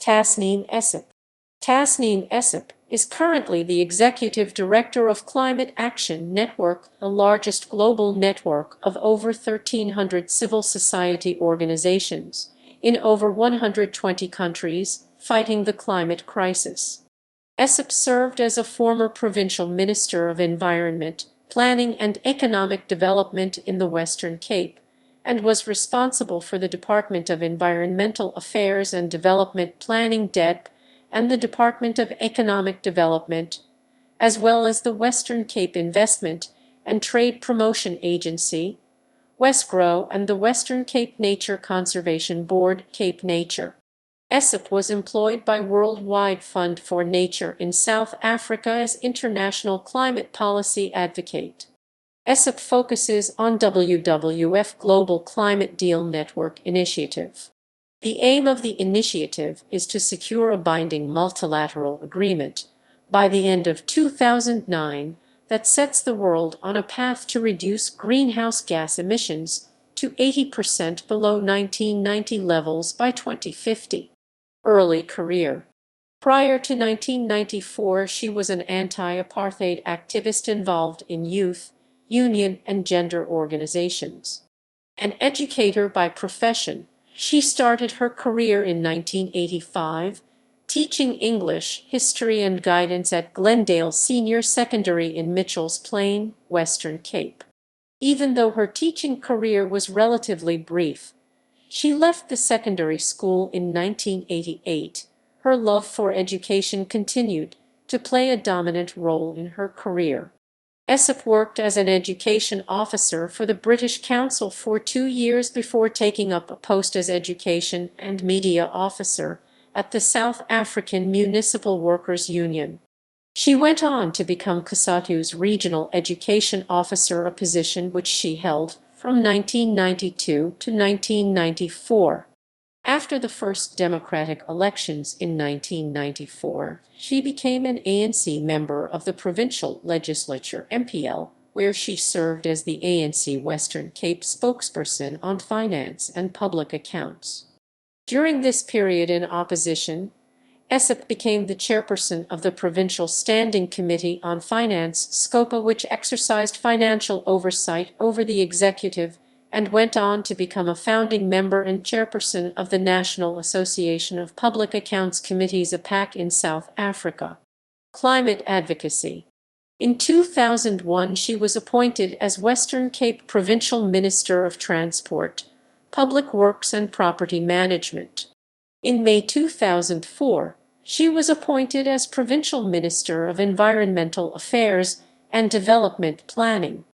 Tasneem Essop. Tasneem Essop is currently the Executive Director of Climate Action Network, the largest global network of over 1,300 civil society organizations in over 120 countries fighting the climate crisis. Essop served as a former Provincial Minister of Environment, Planning and Economic Development in the Western Cape, and was responsible for the Department of Environmental Affairs and Development Planning DEADP and the Department of Economic Development, as well as the Western Cape Investment and Trade Promotion Agency, Wesgro, and the Western CapeNature Conservation Board, CapeNature. Essop was employed by Worldwide Fund for Nature in South Africa as International Climate Policy Advocate. Essop focuses on WWF Global Climate Deal Network Initiative. The aim of the initiative is to secure a binding multilateral agreement by the end of 2009 that sets the world on a path to reduce greenhouse gas emissions to 80% below 1990 levels by 2050. Early career. Prior to 1994, she was an anti-apartheid activist involved in youth, union, and gender organizations. An educator by profession, she started her career in 1985, teaching English, history, and guidance at Glendale Senior Secondary in Mitchell's Plain, Western Cape. Even though her teaching career was relatively brief, she left the secondary school in 1988. Her love for education continued to play a dominant role in her career. Essop worked as an education officer for the British Council for 2 years before taking up a post as education and media officer at the South African Municipal Workers Union. She went on to become COSATU's regional education officer, a position which she held from 1992 to 1994. After the first democratic elections in 1994, she became an ANC member of the Provincial Legislature (MPL), where she served as the ANC Western Cape spokesperson on finance and public accounts. During this period in opposition, Essop became the chairperson of the Provincial Standing Committee on Finance (SCOPA), which exercised financial oversight over the executive, and went on to become a founding member and chairperson of the National Association of Public Accounts Committees (APAC) in South Africa. Climate advocacy. In 2001, she was appointed as Western Cape Provincial Minister of Transport, Public Works and Property Management. In May 2004, she was appointed as Provincial Minister of Environmental Affairs and Development Planning.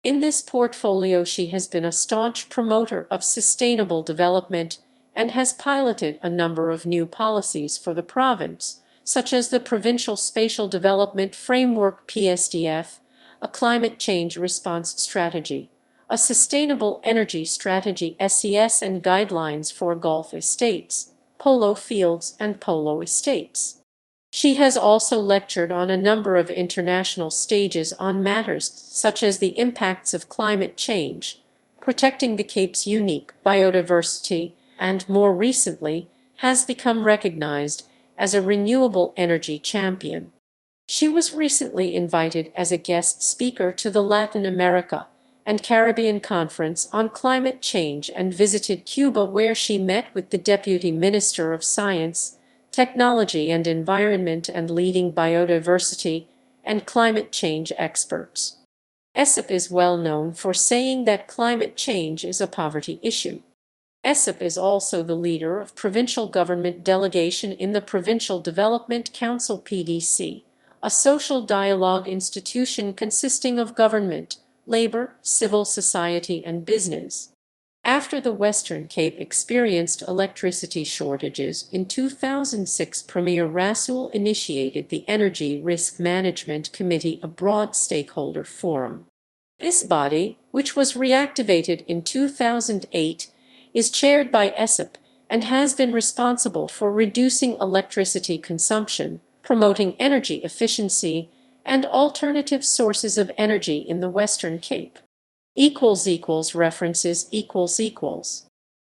In this portfolio, she has been a staunch promoter of sustainable development and has piloted a number of new policies for the province, such as the Provincial Spatial Development Framework (PSDF), a climate change response strategy, a sustainable energy strategy (SES), and guidelines for golf estates, polo fields, and polo estates. She has also lectured on a number of international stages on matters such as the impacts of climate change, protecting the Cape's unique biodiversity, and more recently, has become recognized as a renewable energy champion. She was recently invited as a guest speaker to the Latin America and Caribbean Conference on Climate Change and visited Cuba, where she met with the Deputy Minister of Science, Technology and Environment and leading biodiversity and climate change experts. Essop is well known for saying that climate change is a poverty issue. Essop is also the leader of provincial government delegation in the Provincial Development Council (PDC), a social dialogue institution consisting of government, labor, civil society, and business. After the Western Cape experienced electricity shortages in 2006, Premier Rasool initiated the Energy Risk Management Committee, a broad stakeholder forum. This body, which was reactivated in 2008, is chaired by Essop and has been responsible for reducing electricity consumption, promoting energy efficiency, and alternative sources of energy in the Western Cape. References